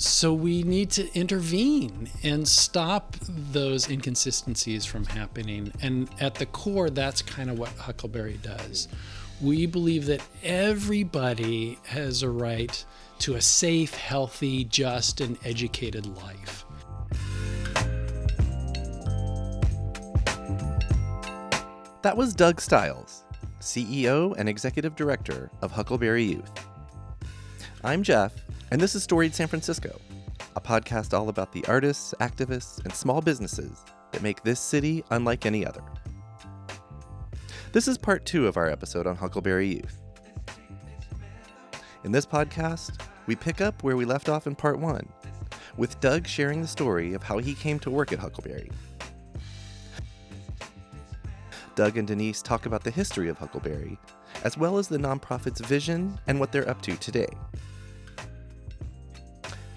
So we need to intervene and stop those inconsistencies from happening. And at the core, that's kind of what Huckleberry does. We believe that everybody has a right to a safe, healthy, just, and educated life. That was Doug Stiles, CEO and Executive Director of Huckleberry Youth. I'm Jeff, and this is Storied San Francisco, a podcast all about the artists, activists, and small businesses that make this city unlike any other. This is part 2 of our episode on Huckleberry Youth. In this podcast, we pick up where we left off in part 1, with Doug sharing the story of how he came to work at Huckleberry. Doug and Denise talk about the history of Huckleberry, as well as the nonprofit's vision and what they're up to today.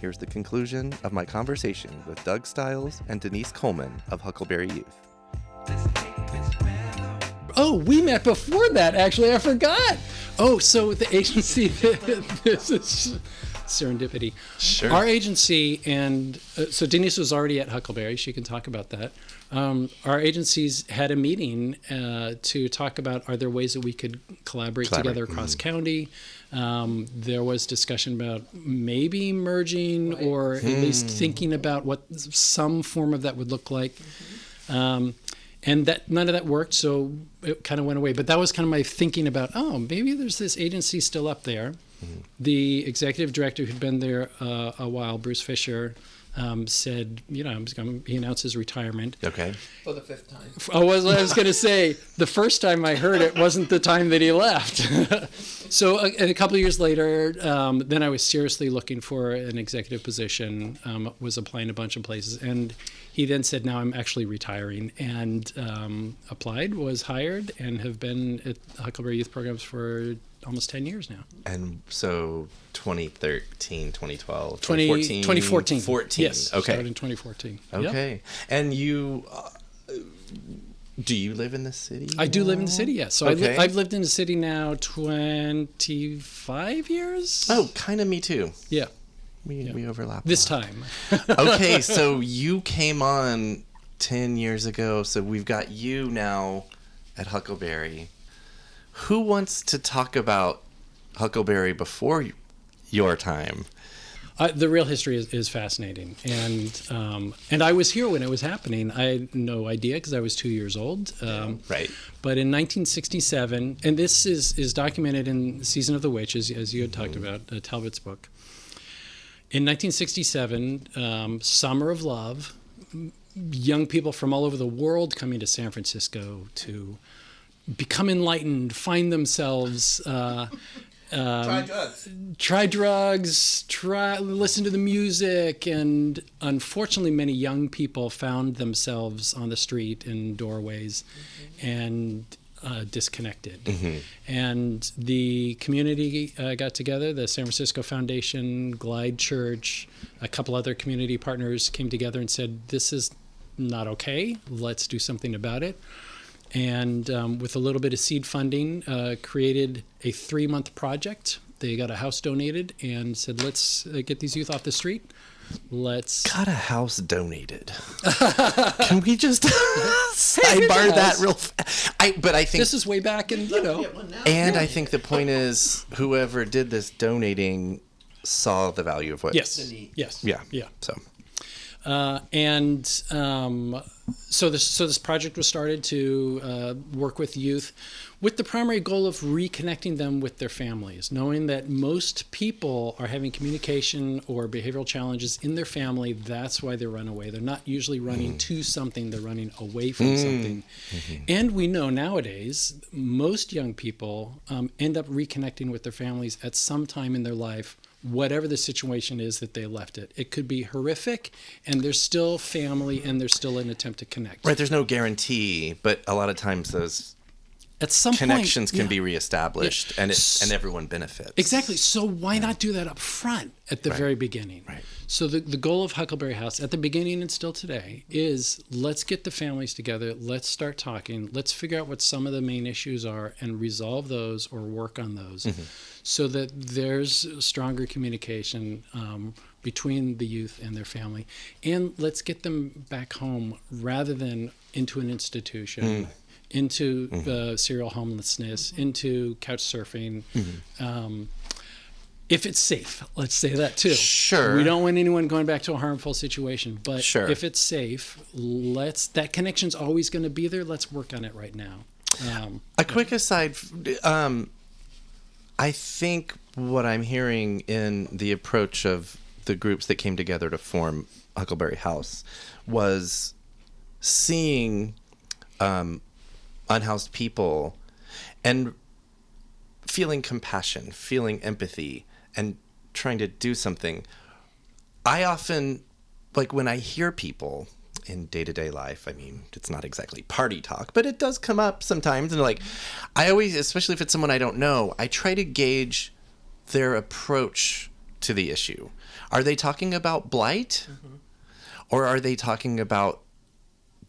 Here's the conclusion of my conversation with Doug Stiles and Denise Coleman of Huckleberry Youth. Oh, we met before that, actually. I forgot. Oh, so the agency, this is serendipity. Sure. Our agency, and so Denise was already at Huckleberry. She can talk about that. Our agencies had a meeting to talk about, are there ways that we could collaborate together across county? There was discussion about maybe merging or at least thinking about what some form of that would look like. And that none of that worked, so it kind of went away. But that was kind of my thinking about, maybe there's this agency still up there. Mm-hmm. The executive director who'd been there a while, Bruce Fisher, said, he announced his retirement. Okay. For the 5th time. I was going to say, the first time I heard it wasn't the time that he left. So a couple of years later, then I was seriously looking for an executive position, was applying a bunch of places. And he then said, now I'm actually retiring, and applied, was hired, and have been at Huckleberry Youth Programs for almost 10 years now. And so 2013, 2012, 2014? 2014. 14. Yes, okay. started in 2014. Okay. Yep. And you, do you live in the city? I do live in the city, yes. So okay. I've lived in the city now 25 years. Oh, kind of me too. Yeah. We overlap. This time. Okay, so you came on 10 years ago, so we've got you now at Huckleberry. Who wants to talk about Huckleberry before your time? The real history is fascinating, and I was here when it was happening. I had no idea because I was 2 years old. Right. But in 1967, and this is documented in Season of the Witch, as you had talked about, Talbot's book. In 1967, Summer of Love, young people from all over the world coming to San Francisco to become enlightened, find themselves, try drugs, listen to the music, and unfortunately many young people found themselves on the street in doorways and disconnected. Mm-hmm. And the community got together, the San Francisco Foundation, Glide Church, a couple other community partners came together and said, this is not okay, let's do something about it. And with a little bit of seed funding, created a 3-month project. They got a house donated and said, let's get these youth off the street. Got a house donated. Can we just sidebar that real fast? But I think this is way back in, And I think the point is, whoever did this donating saw the value of what. Yes. Yeah. So. So this project was started to work with youth with the primary goal of reconnecting them with their families, knowing that most people are having communication or behavioral challenges in their family. That's why they run away. They're not usually running to something. They're running away from something. Mm-hmm. And we know nowadays most young people end up reconnecting with their families at some time in their life, whatever the situation is that they left it. It could be horrific, and there's still family, and there's still an attempt to connect. Right, there's no guarantee, but a lot of times those at some connections point, can be reestablished, and everyone benefits. Exactly. So why not do that up front at the very beginning? Right. So the goal of Huckleberry House at the beginning and still today is let's get the families together. Let's start talking. Let's figure out what some of the main issues are and resolve those or work on those so that there's stronger communication between the youth and their family. And let's get them back home rather than into an institution. Into serial homelessness, into couch surfing. If it's safe, let's say that too. Sure. We don't want anyone going back to a harmful situation, but Sure. if it's safe, that connection's always going to be there. Let's work on it right now. A quick aside, I think what I'm hearing in the approach of the groups that came together to form Huckleberry House was seeing unhoused people and feeling compassion, feeling empathy, and trying to do something. I often, like when I hear people in day-to-day life, I mean, it's not exactly party talk, but it does come up sometimes. And like, I always, especially if it's someone I don't know, I try to gauge their approach to the issue. Are they talking about blight? Or are they talking about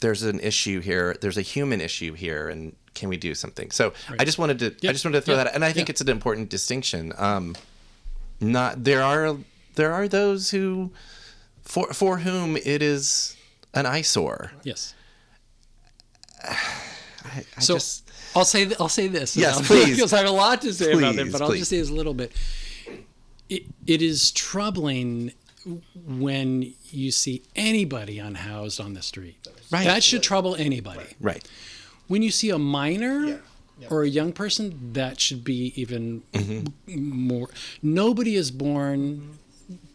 there's an issue here, there's a human issue here, and can we do something? So I just wanted to throw that out, and I think it's an important distinction. There are those who for whom it is an eyesore. Yes. So I'll say this. Yes, please. Because I have a lot to say about it, but I'll please. just say this a little bit. It is troubling when you see anybody unhoused on the street. Right. That should trouble anybody. Right. When you see a minor or a young person, that should be even more. Nobody is born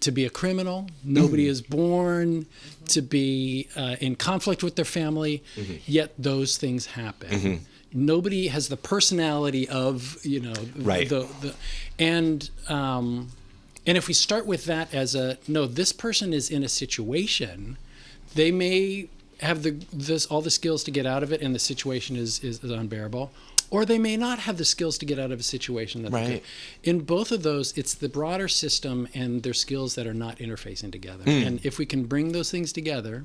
to be a criminal. Nobody is born to be in conflict with their family, yet those things happen. Nobody has the personality of, and if we start with that as this person is in a situation, they may have all the skills to get out of it, and the situation is unbearable, or they may not have the skills to get out of a situation that they in both of those, it's the broader system and their skills that are not interfacing together. And if we can bring those things together,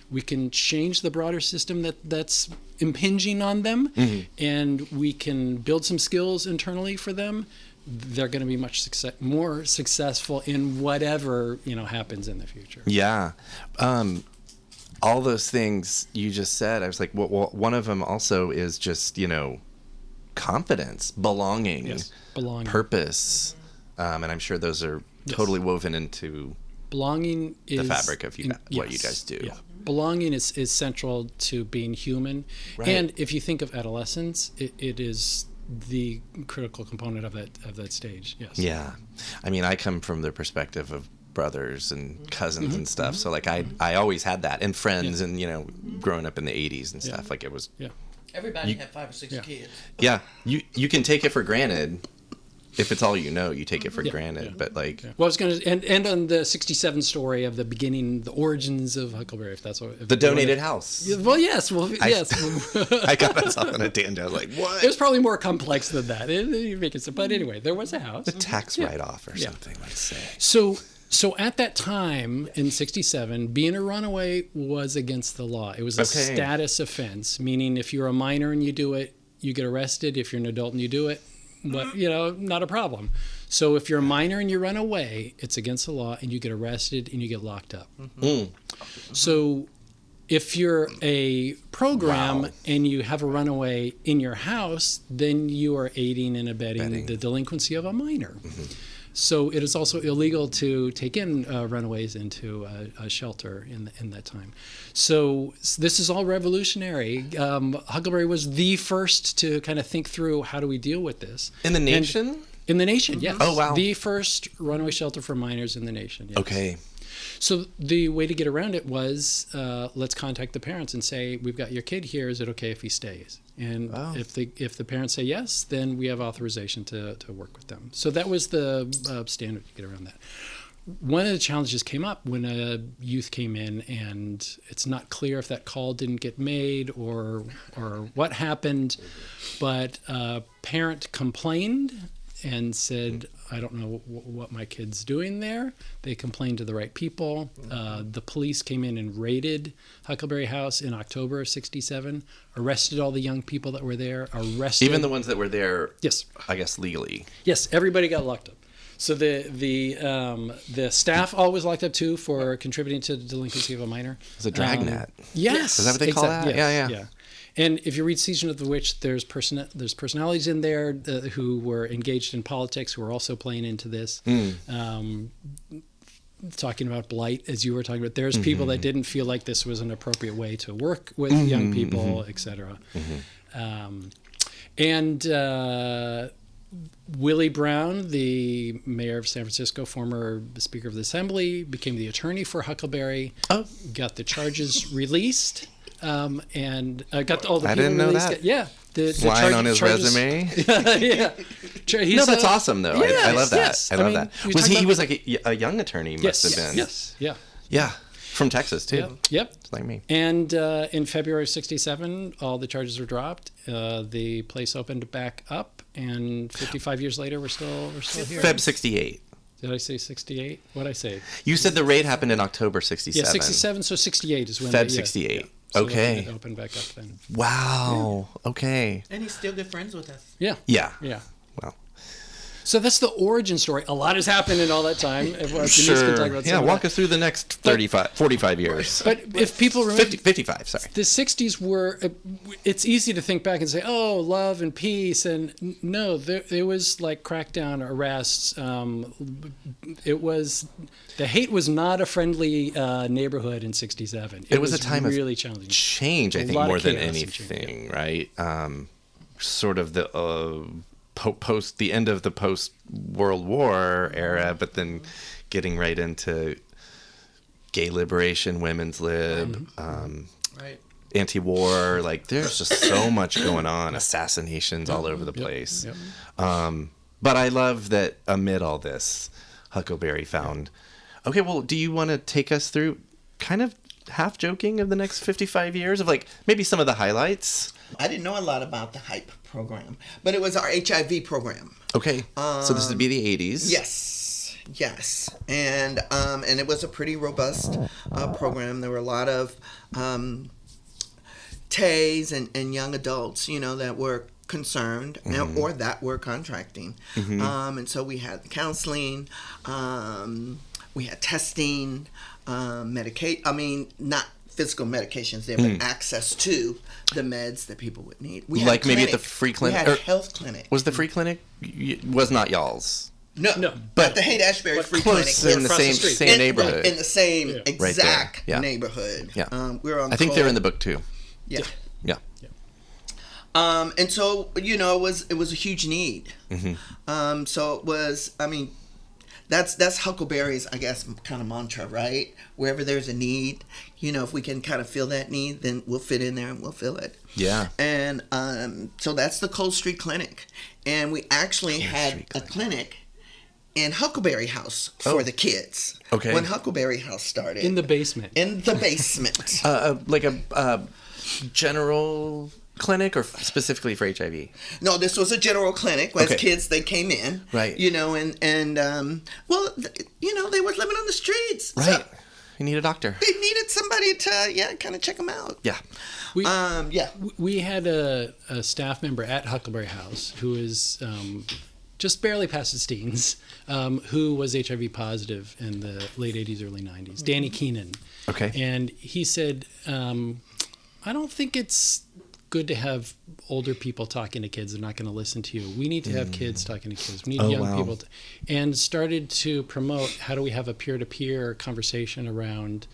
we can change the broader system that's impinging on them, and we can build some skills internally for them. They're going to be much more successful in whatever happens in the future. Yeah. All those things you just said, I was like, well, one of them also is just, confidence, belonging, purpose. And I'm sure those are totally woven into belonging is the fabric of what you guys do. Yeah. Belonging is central to being human. Right. And if you think of adolescence, it is the critical component of that stage. Yes. Yeah. I mean, I come from the perspective of brothers and cousins and stuff. So like I always had that, and friends, and growing up in the 80s and stuff, like it was everybody had 5 or 6 kids. Yeah. You can take it for granted. If it's all you take it for granted. But like, well, I was going to end on the 67 story of the beginning, the origins of Huckleberry, if that's what. The donated house. Well, yes. Yes. I got myself on a tangent. I was like, what? It was probably more complex than that. But anyway, there was a house. A tax write-off or something, let's say. So at that time in 67, being a runaway was against the law. It was a status offense, meaning if you're a minor and you do it, you get arrested. If you're an adult and you do it, but not a problem. So if you're a minor and you run away, it's against the law, and you get arrested and you get locked up. So if you're a program and you have a runaway in your house, then you are aiding and abetting the delinquency of a minor. So it is also illegal to take in runaways into a shelter in that time. So this is all revolutionary. Huckleberry was the first to kind of think through how do we deal with this. In the nation? In the nation, yes. Oh, wow. The first runaway shelter for minors in the nation. Yes. Okay. So the way to get around it was let's contact the parents and say, we've got your kid here. Is it okay if he stays? And if the parents say yes, then we have authorization to work with them. So that was the standard to get around that. one of the challenges came up when a youth came in, and it's not clear if that call didn't get made or what happened, but a parent complained and said, I don't know what my kid's doing there. They complained to the right people. The police came in and raided Huckleberry House in October of '67, arrested all the young people that were there, arrested... Even the ones that were there, yes, I guess, legally. Yes, everybody got locked up. So the staff always locked up too for contributing to the delinquency of a minor. It's a dragnet. Yes, is that what they call that? Yes, yeah. And if you read Season of the Witch, there's personalities in there who were engaged in politics who are also playing into this. Talking about blight, as you were talking about, there's people that didn't feel like this was an appropriate way to work with young people, etc. Willie Brown, the mayor of San Francisco, former Speaker of the Assembly, became the attorney for Huckleberry. Oh, got the charges released. Got all the I people didn't know released. that. Yeah, flying on his resume. Yeah, no, that's awesome though. Yes, I love that. yes. I love that. He was like a young attorney? Must have been. Yes. Yeah. Yeah. From Texas too. Yep. It's like me. And in February of '67, all the charges were dropped. The place opened back up, and 55 years later, we're still here. Feb '68. Did I say 68? What'd I say? You said the raid happened in October '67. Yeah, '67. So '68 is when. Feb '68. Yeah. So Okay. it opened back up then. Wow. Yeah. Okay. And he's still good friends with us. Yeah. Yeah. Yeah. Well. So that's the origin story. A lot has happened in all that time. Denise can talk about yeah, walk us through the next 45 years. But if people remember... 55, sorry. The 60s were... It's easy to think back and say, oh, love and peace. And no, there was like crackdown, arrests. It was... The hate was not a friendly neighborhood in '67. It was a time really of challenging. Change, I think, more than anything, right? Sort of the post the end of the post World War era, but then getting right into gay liberation, women's lib, right. Anti-war. Like there's just so much going on. Assassinations all over the place. Yep. But I love that amid all this, Huckleberry found. Okay, well, do you want to take us through kind of half joking of the next 55 years of like maybe some of the highlights? I didn't know a lot about the HYPE program, but it was our HIV program. Okay, so this would be the 80s. Yes, and it was a pretty robust program. There were a lot of TAs and young adults, that were concerned or that were contracting. And so we had counseling, we had testing, not physical medications there, but access to the meds that people would need. We had like maybe at the free clinic. We had a health clinic. Was the free clinic was not y'all's? No. But the Haight-Ashbury Free Clinic in the same neighborhood. In the same exact right neighborhood. Yeah. We were on. I think they're in the book too. Yeah. Yeah. And so it was a huge need. So it was. That's Huckleberry's, I guess, kind of mantra, right? Wherever there's a need, if we can kind of fill that need, then we'll fit in there and we'll fill it. Yeah. And so that's the Cold Street Clinic. And we actually had a clinic in Huckleberry House for the kids. Okay. When Huckleberry House started. In the basement. Like a general clinic or specifically for HIV? No, this was a general clinic. As kids, they came in. Right. They were living on the streets. Right. So you need a doctor. they needed somebody to, kind of check them out. Yeah. We had a staff member at Huckleberry House who is just barely past his teens, who was HIV positive in the late 80s, early 90s, Danny Keenan. Okay. And he said, I don't think it's good to have older people talking to kids. They're not going to listen to you. We need to have kids talking to kids. We need young people. And started to promote how do we have a peer-to-peer conversation around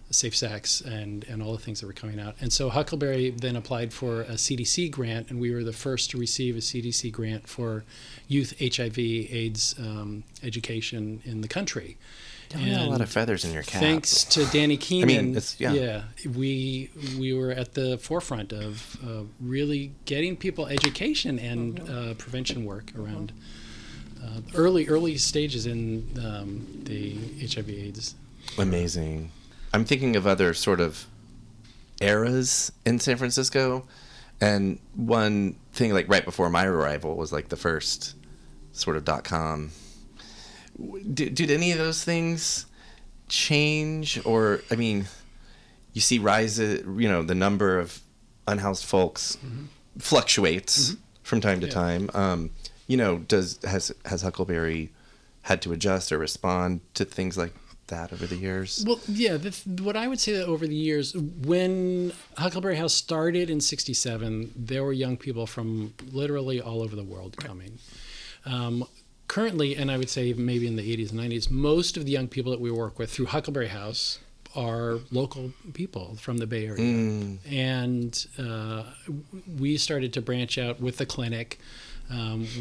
safe sex and all the things that were coming out. And so Huckleberry then applied for a CDC grant, and we were the first to receive a CDC grant for youth HIV/AIDS education in the country. You got a lot of feathers in your cap. Thanks to Danny Keenan, we we were at the forefront of really getting people education and prevention work around early stages in the HIV/AIDS. Amazing. I'm thinking of other sort of eras in San Francisco, and one thing like right before my arrival was like the first sort of .com. Did any of those things change? Or, I mean, you see the number of unhoused folks fluctuates from time to time. Has Huckleberry had to adjust or respond to things like that over the years? Well, yeah. What I would say that over the years, when Huckleberry House started in '67, there were young people from literally all over the world coming. Currently, and I would say maybe in the 80s and 90s, most of the young people that we work with through Huckleberry House are local people from the Bay Area. And we started to branch out with the clinic.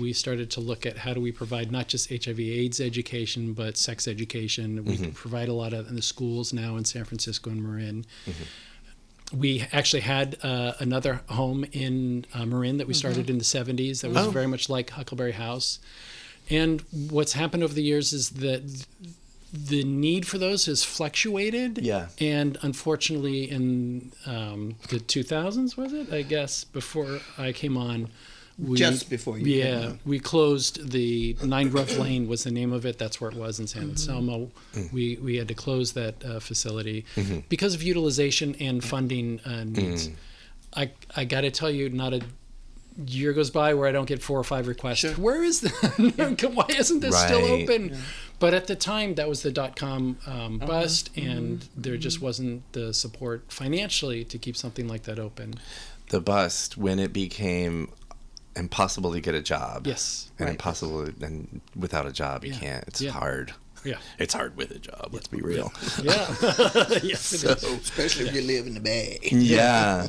We started to look at how do we provide not just HIV/AIDS education, but sex education. We provide a lot in the schools now in San Francisco and Marin. We actually had another home in Marin that we started in the 70s that was very much like Huckleberry House. And what's happened over the years is that the need for those has fluctuated. Yeah. And unfortunately, in the 2000s, was it? I guess before I came on. Just before you came on. We closed the 9 Rough Lane was the name of it. That's where it was in San Anselmo. We had to close that facility because of utilization and funding needs. I got to tell you, not a year goes by where I don't get 4 or 5 requests. Sure. Where is that? Why isn't this still open? Yeah. But at the time, that was the .com bust, and there just wasn't the support financially to keep something like that open. The bust, when it became impossible to get a job. Yes. And impossible, and without a job, you can't. It's hard. Yeah. It's hard with a job, let's be real. Yeah. Yes, it is. Especially if you live in the Bay. Yeah.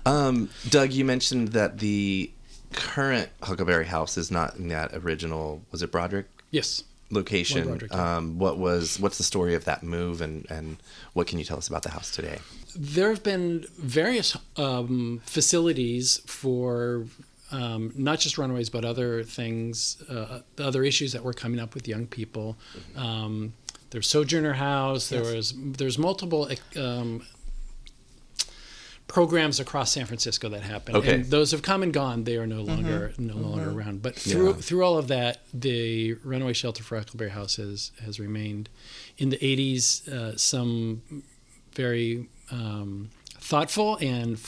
Doug, you mentioned that the current Huckleberry House is not in that original, was it Broderick? Yes. Location. Broderick, yeah. What's the story of that move, and what can you tell us about the house today? There have been various facilities for not just runaways, but other things, other issues that were coming up with young people. There's Sojourner House. There's multiple programs across San Francisco that happen. Okay. And those have come and gone. They are no longer around. But through all of that, the runaway shelter for Huckleberry House has remained. In the 80s, some very thoughtful and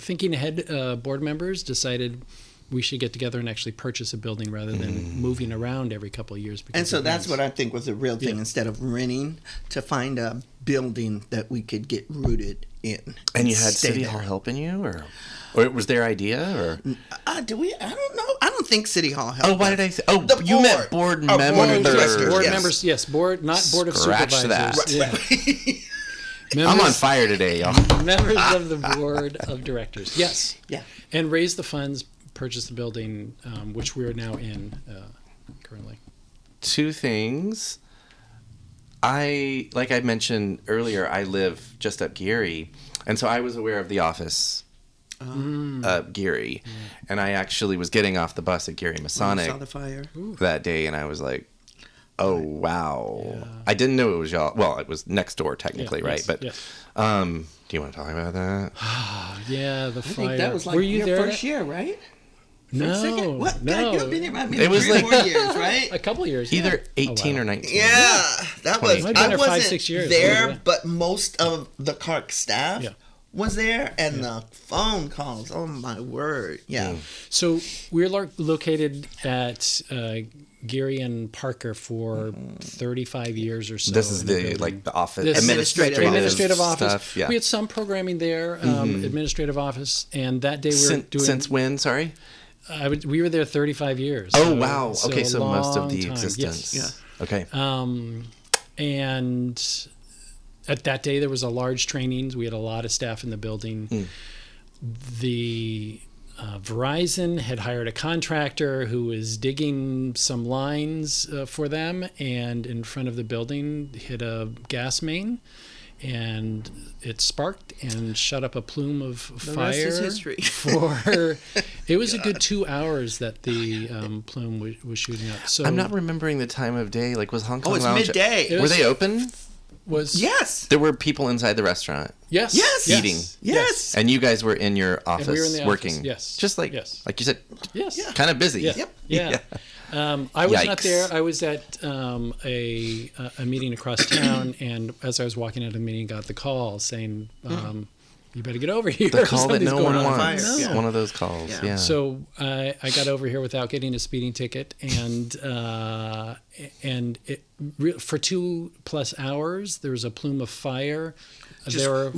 thinking ahead board members decided we should get together and actually purchase a building rather than moving around every couple of years. And so that's what I think was the real thing, instead of renting, to find a building that we could get rooted in. And you had City Hall helping you, or it was their idea, or? Do we? I don't know. I don't think City Hall helped. Oh, why did I say? Oh, you meant board members. Board members, yes. Board, not board of supervisors. That. Yeah. I'm on fire today, y'all. Members of the board of directors. Yes. Yeah. And raise the funds, purchase the building, which we are now in currently. 2 things. Like I mentioned earlier, I live just up Geary, and so I was aware of the office Geary, and I actually was getting off the bus at Geary Masonic saw the fire that day, and I was like, oh, wow. Yeah. I didn't know it was y'all. Well, it was next door technically, right? But do you want to talk about that? Yeah, the fire. I think that was like Were you your there? first year, right? No. What? No. God, you've been here. I mean, it was 3 or like 4 years, right? A couple years. Either 18 or 19. Yeah, that 20. was. I've been I there wasn't 5-6 years. there, Yeah. but most of the CARC staff was there, and the phone calls. Oh my word! Yeah. So we're located at Geary and Parker for 35 years or so. This is the office, administrative office. Stuff, yeah. We had some programming there, administrative office, and that day we were doing. Since when? Sorry. We were there 35 years. Oh wow! Okay, so most of the existence. Yes. Yeah. Okay. And at that day there was a large training. We had a lot of staff in the building. The Verizon had hired a contractor who was digging some lines for them, and in front of the building hit a gas main. and it sparked and shut up a plume of The fire. rest is history. It was a good 2 hours that the plume was shooting up. So I'm not remembering the time of day. Like, was Hong Kong it's Lounge... midday. Were they open? Yes. There were people inside the restaurant. Yes. Yes. Eating. Yes. And you guys were in your office we were in the office, working. yes. Just like, Yes. like you said, Yes. kind of busy. Yeah. Yep. Yeah. I was not Yikes. there. I was at a meeting across town, and as I was walking out of the meeting, got the call saying, "You better get over here." The call that Something's no going one on." wants. Fire. Yeah. One of those calls. Yeah. Yeah. So I got over here without getting a speeding ticket, and for 2+ hours there was a plume of fire. There were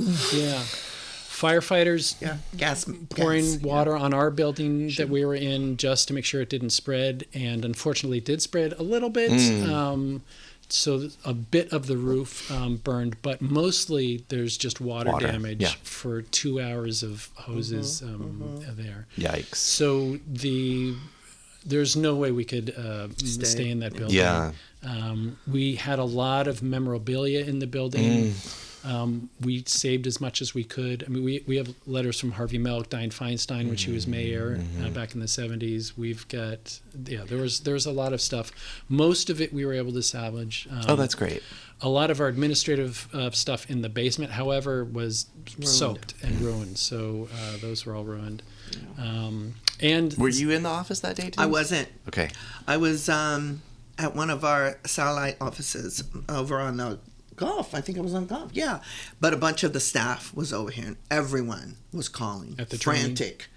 firefighters Gas. pouring water on our building that we were in just to make sure it didn't spread, and unfortunately it did spread a little bit. So a bit of the roof burned, but mostly there's just water damage for 2 hours of hoses there. Yikes. So there's no way we could stay in that building. Yeah. We had a lot of memorabilia in the building. We saved as much as we could. I mean, we have letters from Harvey Milk, Dianne Feinstein when she was mayor back in the 70s. We've got, there was a lot of stuff. Most of it we were able to salvage. That's great. A lot of our administrative stuff in the basement, however, was soaked and ruined. So those were all ruined. And Were you in the office that day too? I wasn't. Okay. I was at one of our satellite offices over on Golf. I think I was on Golf. Yeah. But a bunch of the staff was over here, and everyone was calling. At the frantic,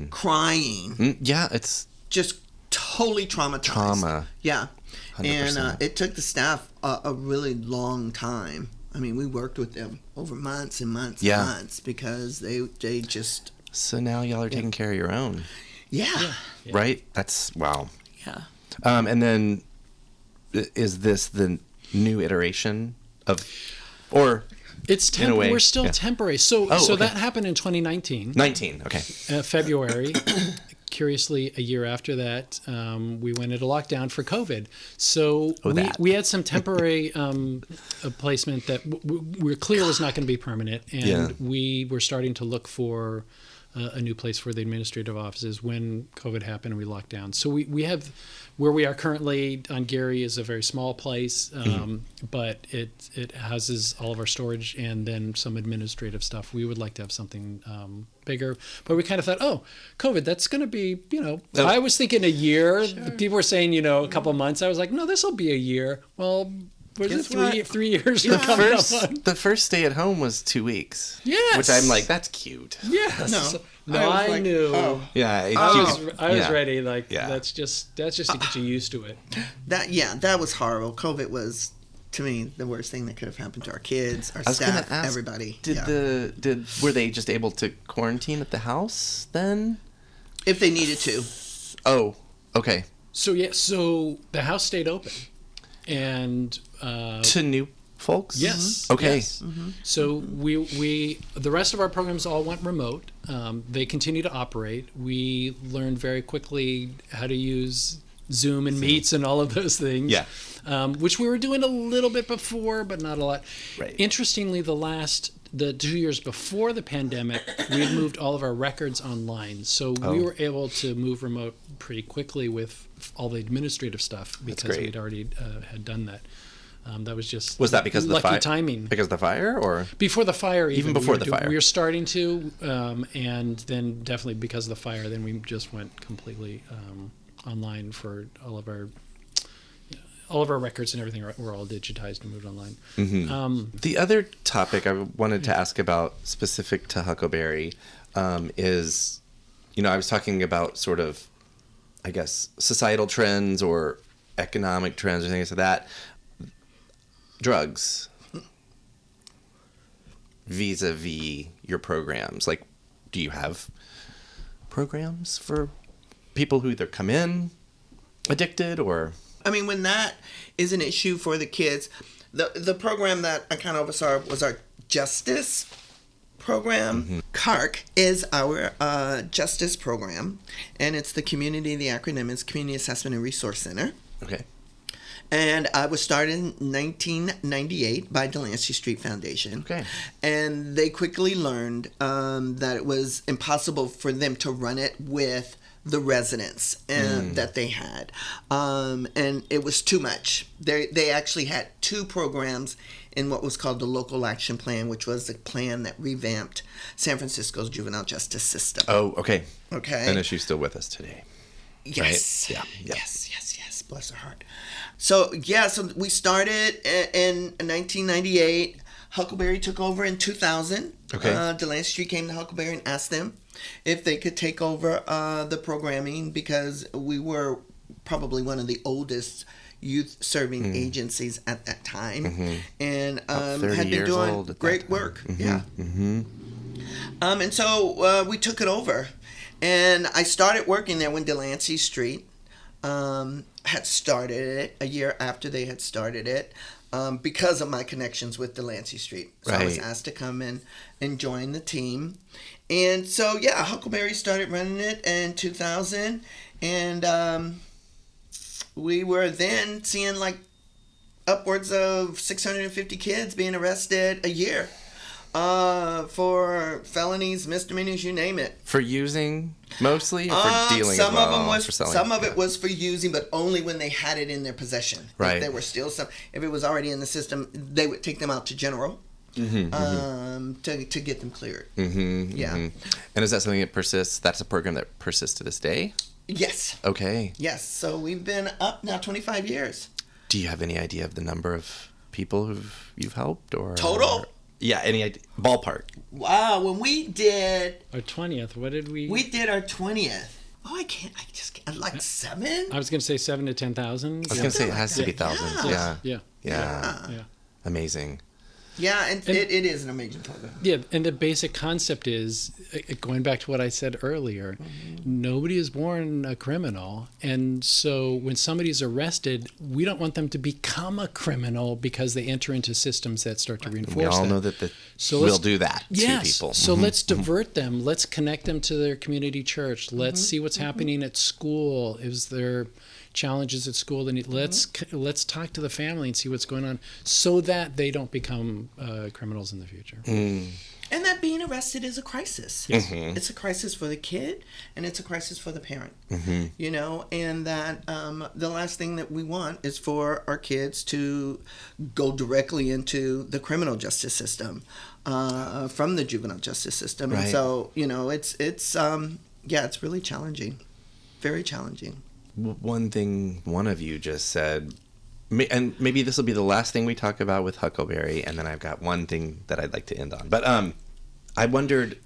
crying. Yeah, it's Just totally traumatized. trauma. Yeah. 100%. And it took the staff a really long time. I mean, we worked with them over months and months and months because they just... So now y'all are taking care of your own. Yeah. Right? That's, wow. Yeah. And then is this the new iteration of, or it's in a way, we're still temporary. So okay. that happened in 2019. 19, okay. February. Curiously, a year after that, we went into lockdown for COVID. So we had some temporary placement that we're clear was not going to be permanent, and we were starting to look for a new place for the administrative offices when COVID happened and we locked down. So we have, where we are currently on Gary is a very small place, but it houses all of our storage and then some administrative stuff. We would like to have something bigger, but we kind of thought, COVID, that's going to be, I was thinking a year. Sure. People were saying, a couple months. I was like, no, this will be a year. Well, was it 3 years? The first stay at home was 2 weeks. Yes. Which I'm like, that's cute. Yes. No, I knew. Oh. Yeah. I was ready. That's just to get you used to it. That was horrible. COVID was, to me, the worst thing that could have happened to our kids, our staff, everybody. Were they just able to quarantine at the house then? If they needed to. Oh, okay. So the house stayed open. And to new folks? Yes. Okay. Yes. Mm-hmm. So we the rest of our programs all went remote. They continue to operate. We learned very quickly how to use Zoom and Meets and all of those things. Yeah. Which we were doing a little bit before, but not a lot. Right. Interestingly, the 2 years before the pandemic, we had moved all of our records online. So we were able to move remote pretty quickly with all the administrative stuff because we'd already had done that. That was that because of the lucky timing? Because of the fire, or before the fire? Even before the fire, we were starting to, and then definitely because of the fire, then we just went completely online for all of our records and everything were all digitized and moved online. Mm-hmm. The other topic I wanted to ask about, specific to Huckleberry, is, I was talking about sort of, I guess, societal trends or economic trends or things like that. Drugs. Vis-a-vis your programs. Like, do you have programs for people who either come in addicted or... I mean, when that is an issue for the kids, the program that I kind of oversaw was our justice program. Mm-hmm. CARC is our justice program, and it's the acronym is Community Assessment and Resource Center. Okay. And I was started in 1998 by Delancey Street Foundation. Okay. And they quickly learned that it was impossible for them to run it with the residents that they had. And it was too much. They actually had 2 programs in what was called the Local Action Plan, which was the plan that revamped San Francisco's juvenile justice system. Oh, okay. Okay. And is she still with us today? Yes. Right? Yeah. Yes. Bless her heart. So we started in 1998. Huckleberry took over in 2000. Okay. Delancey Street came to Huckleberry and asked them if they could take over the programming, because we were probably one of the oldest youth serving agencies at that time, and had been doing great work. Yeah. And so we took it over, and I started working there when Delancey Street had started it, a year after they had started it, because of my connections with Delancey Street. So I was asked to come in and join the team. And so, Huckleberry started running it in 2000. And we were then seeing like upwards of 650 kids being arrested a year for felonies, misdemeanors, you name it. For using mostly, or for dealing some as well? Of them was for selling? Some of it was for using, but only when they had it in their possession. Right. If there were still some, if it was already in the system, they would take them out to general to get them cleared. Yeah. And is that something that persists? That's a program that persists to this day? Yes. Okay. Yes. So we've been up now 25 years. Do you have any idea of the number of people you've helped, or total? Yeah, any idea? Ballpark. Wow, when we did our 20th, what did we? We did our 20th. Oh, I can't. Like 7. I was going to say 7 to 10,000. I was going to say it has to be thousands. Yeah. Amazing. Yeah, and it is an amazing program. Yeah, and the basic concept is, going back to what I said earlier, nobody is born a criminal. And so when somebody's arrested, we don't want them to become a criminal because they enter into systems that start to reinforce We all that. know that we'll do that to people. So let's divert them. Let's connect them to their community church. Let's see what's happening at school. Is there challenges at school? Let's talk to the family and see what's going on, so that they don't become criminals in the future. And that being arrested is a crisis. It's a crisis for the kid, and it's a crisis for the parent. You know, and that the last thing that we want is for our kids to go directly into the criminal justice system from the juvenile justice system. Right. And so, you know, it's really challenging, very challenging. One thing one of you just said, and maybe this will be the last thing we talk about with Huckleberry, and then I've got one thing that I'd like to end on. But I wondered,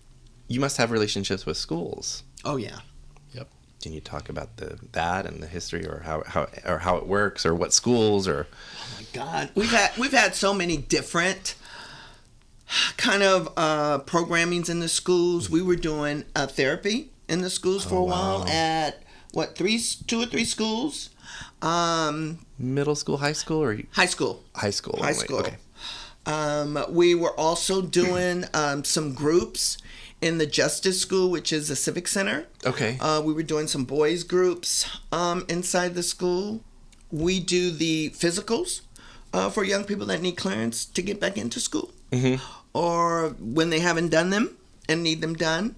you must have relationships with schools. Oh yeah. Yep. Can you talk about that and the history, or how it works, or what schools, or? Oh my God, we've had so many different kind of programmings in the schools. We were doing therapy in the schools for a while at 2 or 3 schools. Middle school, high school, or high school? High school. High school. Okay. We were also doing some groups in the Justice School, which is a civic center. Okay. We were doing some boys groups inside the school. We do the physicals for young people that need clearance to get back into school, or when they haven't done them and need them done.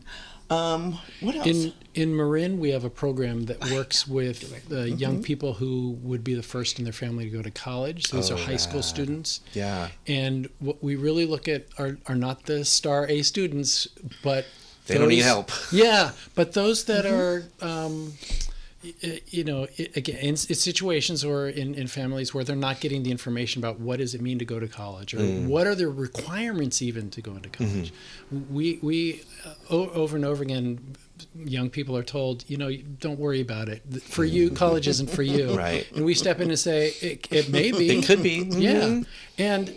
What else? In Marin, we have a program that works with young people who would be the first in their family to go to college. These are high school students. Yeah. And what we really look at are not the star A students, but they don't need help. Yeah, but those that are, again, in situations or in families where they're not getting the information about what does it mean to go to college, or what are the requirements even to go into college. We over and over again, young people are told, don't worry about it. For you, college isn't for you. Right. And we step in and say, it may be. It could be. Yeah. And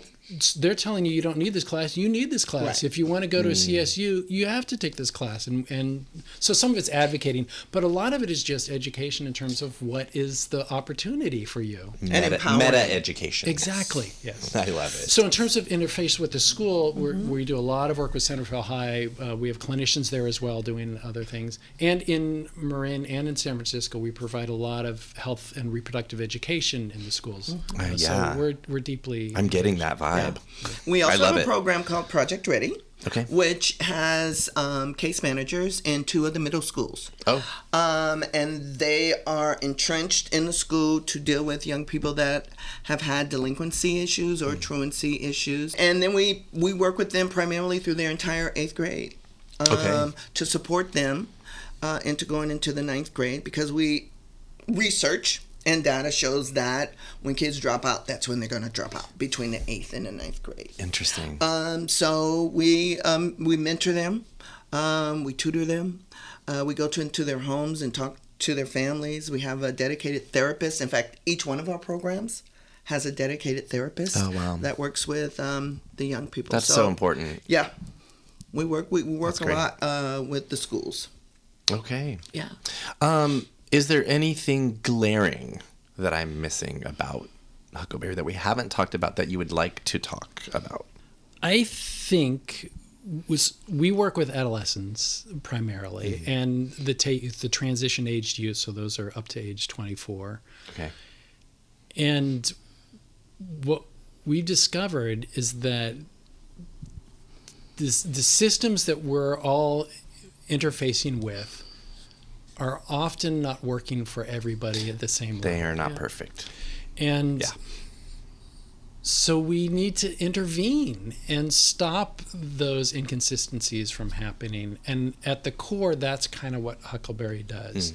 they're telling you don't need this class. You need this class. Right. If you want to go to a CSU, you have to take this class. And so some of it's advocating, but a lot of it is just education in terms of what is the opportunity for you. Meta education. Exactly. Yes. I love it. So in terms of interface with the school, we do a lot of work with Centerville High. We have clinicians there as well doing other things. And in Marin and in San Francisco, we provide a lot of health and reproductive education in the schools. Yeah. So we're deeply... I'm getting that vibe. Yeah. We also have a it. program called Project Ready. Okay. Which has case managers in 2 of the middle schools. Oh. And they are entrenched in the school to deal with young people that have had delinquency issues or truancy issues. And then we work with them primarily through their entire 8th grade to support them into going into the 9th grade, because we research and data shows that when kids drop out, that's when they're going to drop out, between the 8th and the 9th grade. Interesting. So we mentor them, we tutor them, we go into their homes and talk to their families. We have a dedicated therapist. In fact, each one of our programs has a dedicated therapist that works with the young people. That's so important. Yeah, we work a lot with the schools. Okay. Yeah. Is there anything glaring that I'm missing about Huckleberry that we haven't talked about that you would like to talk about? I think we work with adolescents primarily, and the transition aged youth, so those are up to age 24. Okay. And what we've discovered is that the systems that we're all interfacing with are often not working for everybody at the same level. They are not perfect. And so we need to intervene and stop those inconsistencies from happening. And at the core, that's kind of what Huckleberry does.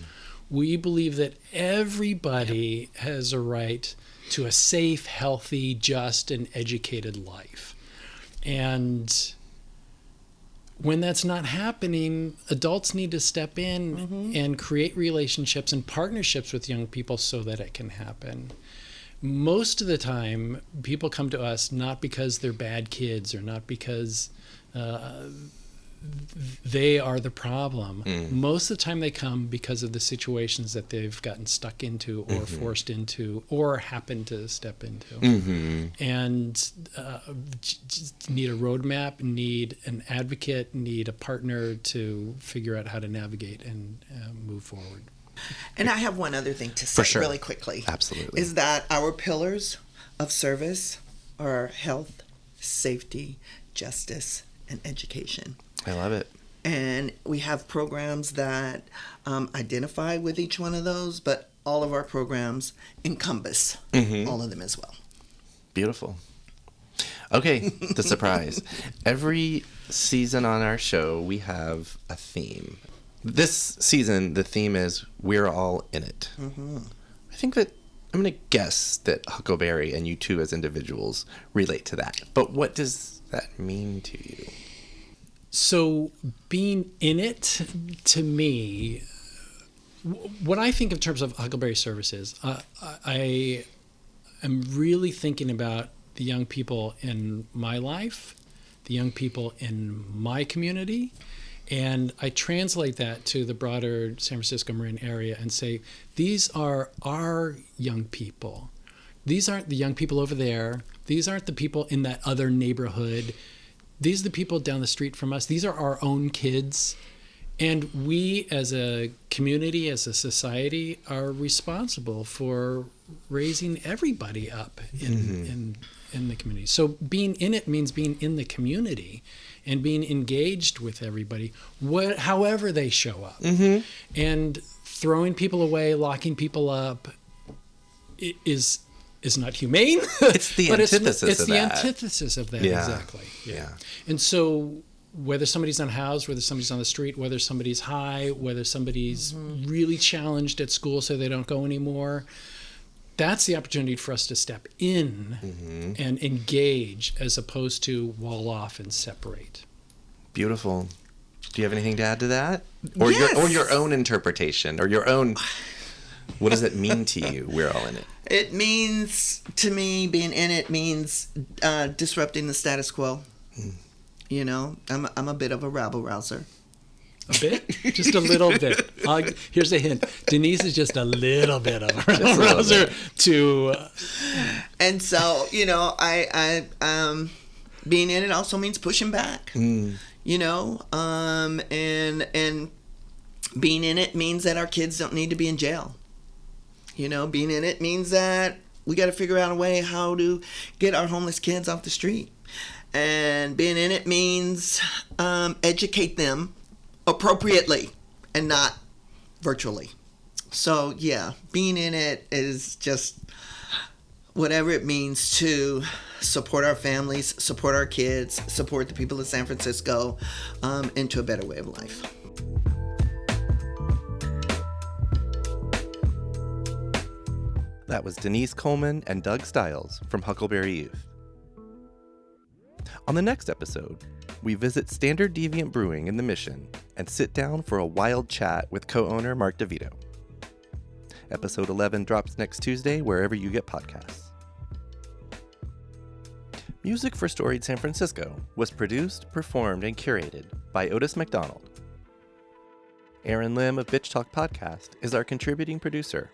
We believe that everybody has a right to a safe, healthy, just, and educated life. And when that's not happening, adults need to step in and create relationships and partnerships with young people so that it can happen. Most of the time, people come to us not because they're bad kids or not because they are the problem. Most of the time they come because of the situations that they've gotten stuck into or forced into or happen to step into. And just need a roadmap, need an advocate, need a partner to figure out how to navigate and move forward. And I have one other thing to say really quickly. Absolutely. Is that our pillars of service are health, safety, justice, and education. I love it. And we have programs that identify with each one of those, but all of our programs encompass all of them as well. Beautiful. Okay, the surprise. Every season on our show, we have a theme. This season, the theme is We're All in It. I think that I'm going to guess that Huckleberry and you two as individuals relate to that. But what does that mean to you? So being in it, to me, what I think in terms of Huckleberry services, I am really thinking about the young people in my life, the young people in my community, and I translate that to the broader San Francisco Marin area and say, these are our young people. These aren't the young people over there. These aren't the people in that other neighborhood. These are the people down the street from us. These are our own kids. And we as a community, as a society, are responsible for raising everybody up in the community. So being in it means being in the community and being engaged with everybody, however they show up. And throwing people away, locking people up is not humane. It's the but antithesis it's of the that. antithesis of that, Yeah. exactly. Yeah. And so whether somebody's unhoused, whether somebody's on the street, whether somebody's high, whether somebody's really challenged at school so they don't go anymore, that's the opportunity for us to step in and engage as opposed to wall off and separate. Beautiful. Do you have anything to add to that? Or Yes. your own interpretation or your own What does it mean to you? We're all in it. It means, to me, being in it means disrupting the status quo. You know, I'm a bit of a rabble-rouser. A bit? Just a little bit. Here's a hint. Denise is just a little bit of a rabble-rouser to... And so, you know, I being in it also means pushing back. You know, and being in it means that our kids don't need to be in jail. You know, being in it means that we got to figure out a way how to get our homeless kids off the street. And being in it means educate them appropriately and not virtually. So, yeah, being in it is just whatever it means to support our families, support our kids, support the people of San Francisco into a better way of life. That was Denise Coleman and Doug Stiles from Huckleberry Youth. On the next episode, we visit Standard Deviant Brewing in the Mission and sit down for a wild chat with co-owner Mark DeVito. Episode 11 drops next Tuesday wherever you get podcasts. Music for Storied San Francisco was produced, performed, and curated by Otis McDonald. Aaron Lim of Bitch Talk Podcast is our contributing producer.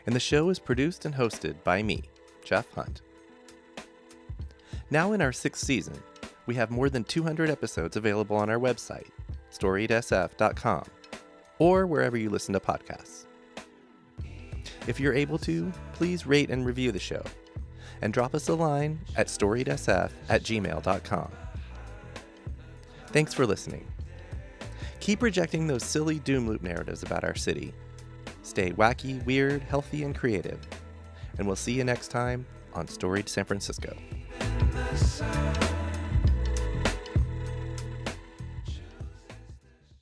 And the show is produced and hosted by me, Jeff Hunt. Now in our 6th season, we have more than 200 episodes available on our website, storiedsf.com, or wherever you listen to podcasts. If you're able to, please rate and review the show, and drop us a line at storiedsf@gmail.com. Thanks for listening. Keep rejecting those silly doom loop narratives about our city. Stay wacky, weird, healthy, and creative. And we'll see you next time on Storied San Francisco.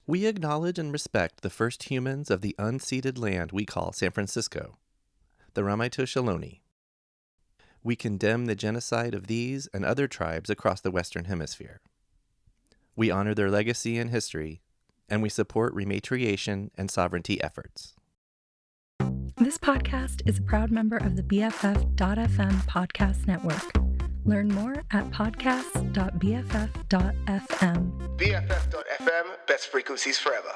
We acknowledge and respect the first humans of the unceded land we call San Francisco, the Ramaytush Ohlone. We condemn the genocide of these and other tribes across the Western Hemisphere. We honor their legacy and history, and we support rematriation and sovereignty efforts. This podcast is a proud member of the BFF.FM podcast network. Learn more at podcasts.bff.fm. BFF.FM, best frequencies forever.